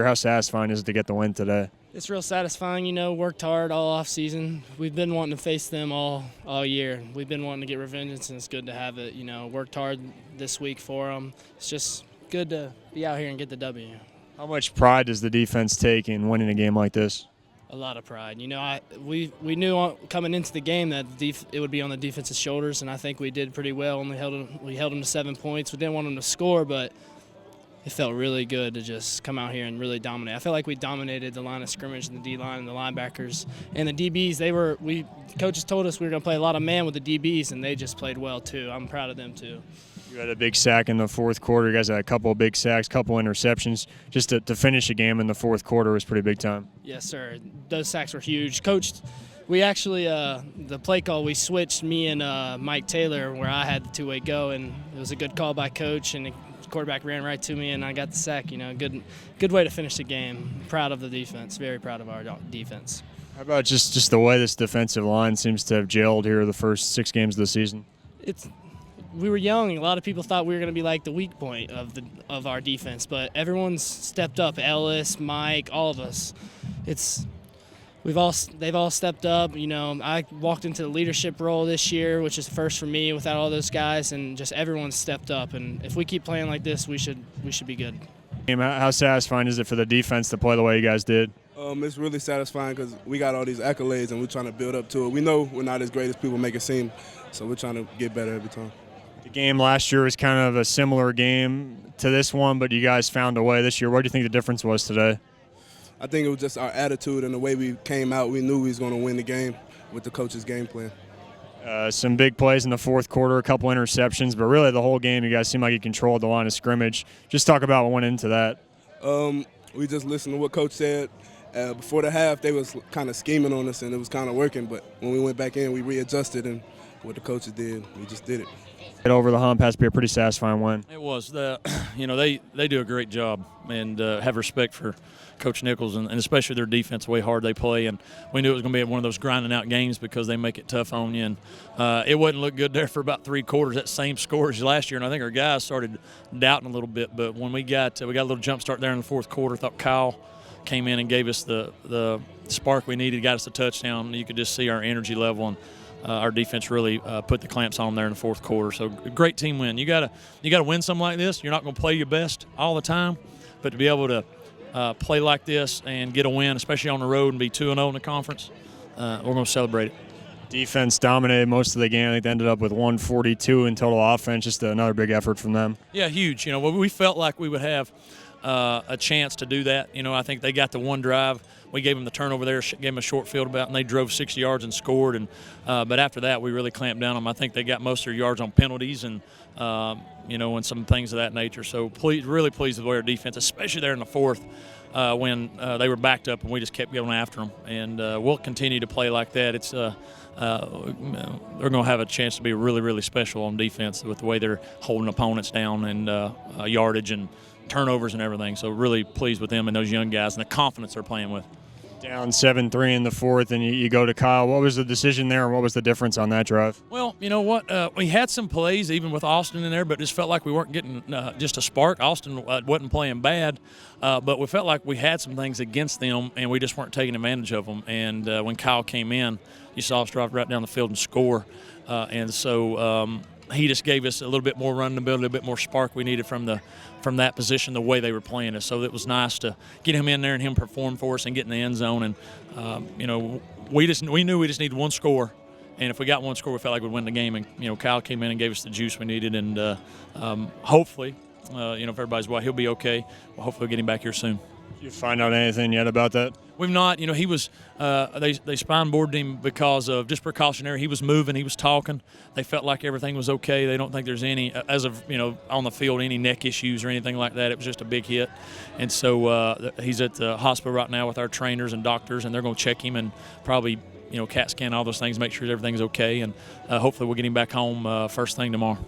How satisfying is it to get the win today? It's real satisfying, worked hard all off season. We've been wanting to face them all year. We've been wanting to get revenge, and it's good to have it. Worked hard this week for them. It's just good to be out here and get the W. How much pride does the defense take in winning a game like this? A lot of pride. We knew coming into the game that it would be on the defense's shoulders, and I think we did pretty well. We held them to 7 points. We didn't want them to score, but it felt really good to just come out here and really dominate. I felt like we dominated the line of scrimmage and the D-line and the linebackers. And the DBs, coaches told us we were going to play a lot of man with the DBs, and they just played well too. I'm proud of them too. You had a big sack in the fourth quarter. You guys had a couple of big sacks, couple interceptions. Just to finish a game in the fourth quarter was pretty big time. Yes, sir. Those sacks were huge. Coach, we actually, the play call, we switched me and Mike Taylor where I had the two-way go, and it was a good call by Coach, and the quarterback ran right to me, and I got the sack. Good way to finish the game. Proud of the defense. Very proud of our defense. How about just the way this defensive line seems to have gelled here the first 6 games of the season? We were young, and a lot of people thought we were going to be like the weak point of our defense, but everyone's stepped up. Ellis, Mike, all of us. They've all stepped up. You know, I walked into the leadership role this year, which is first for me without all those guys, and just everyone's stepped up. And if we keep playing like this, we should be good. How satisfying is it for the defense to play the way you guys did? It's really satisfying because we got all these accolades and we're trying to build up to it. We know we're not as great as people make it seem, so we're trying to get better every time. The game last year was kind of a similar game to this one, but you guys found a way this year. What do you think the difference was today? I think it was just our attitude and the way we came out. We knew we was going to win the game with the coach's game plan. Some big plays in the fourth quarter, a couple interceptions, but really the whole game you guys seemed like you controlled the line of scrimmage. Just talk about what went into that. We just listened to what Coach said. Before the half, they was kind of scheming on us, and it was kind of working. But when we went back in, we readjusted, and what the coaches did, we just did it. Get over the hump has to be a pretty satisfying win. It was. They do a great job, and have respect for Coach Nichols and especially their defense, the way hard they play. And we knew it was going to be one of those grinding out games because they make it tough on you. And it wouldn't look good there for about 3 quarters, that same score as last year. And I think our guys started doubting a little bit. But when we got a little jump start there in the fourth quarter, thought Kyle came in and gave us the spark we needed, got us a touchdown. You could just see our energy level, and our defense really put the clamps on there in the fourth quarter. So great team win. You gotta win something like this. You're not going to play your best all the time, but to be able to play like this and get a win, especially on the road, and be 2-0 in the conference, we're going to celebrate it. Defense dominated most of the game. I think they ended up with 142 in total offense. Just another big effort from them. Yeah, huge. We felt like we would have a chance to do that. I think they got the one drive. We gave them the turnover there, gave them a short field and they drove 60 yards and scored. And but after that, we really clamped down on them. I think they got most of their yards on penalties and and some things of that nature. So really pleased with our defense, especially there in the fourth when they were backed up and we just kept going after them. And we'll continue to play like that. They're going to have a chance to be really, really special on defense with the way they're holding opponents down and yardage and turnovers and everything. So really pleased with them and those young guys and the confidence they're playing with. Down 7-3 in the fourth, and you go to Kyle. What was the decision there, and what was the difference on that drive? Well, you know what? We had some plays even with Austin in there, but just felt like we weren't getting just a spark. Austin wasn't playing bad, but we felt like we had some things against them, and we just weren't taking advantage of them. And when Kyle came in, you saw us drive right down the field and score. And so he just gave us a little bit more running ability, a bit more spark we needed from that position, the way they were playing us. So it was nice to get him in there and him perform for us and get in the end zone. And we knew we just needed one score, and if we got one score, we felt like we'd win the game. And Kyle came in and gave us the juice we needed, and hopefully, if everybody's well, he'll be okay. We'll hopefully get him back here soon. Did you find out anything yet about that? We've not. He was they spine boarded him because of just precautionary. He was moving. He was talking. They felt like everything was okay. They don't think there's any, as of on the field, any neck issues or anything like that. It was just a big hit. And so he's at the hospital right now with our trainers and doctors, and they're going to check him and probably CAT scan all those things, make sure everything's okay, and hopefully we'll get him back home first thing tomorrow.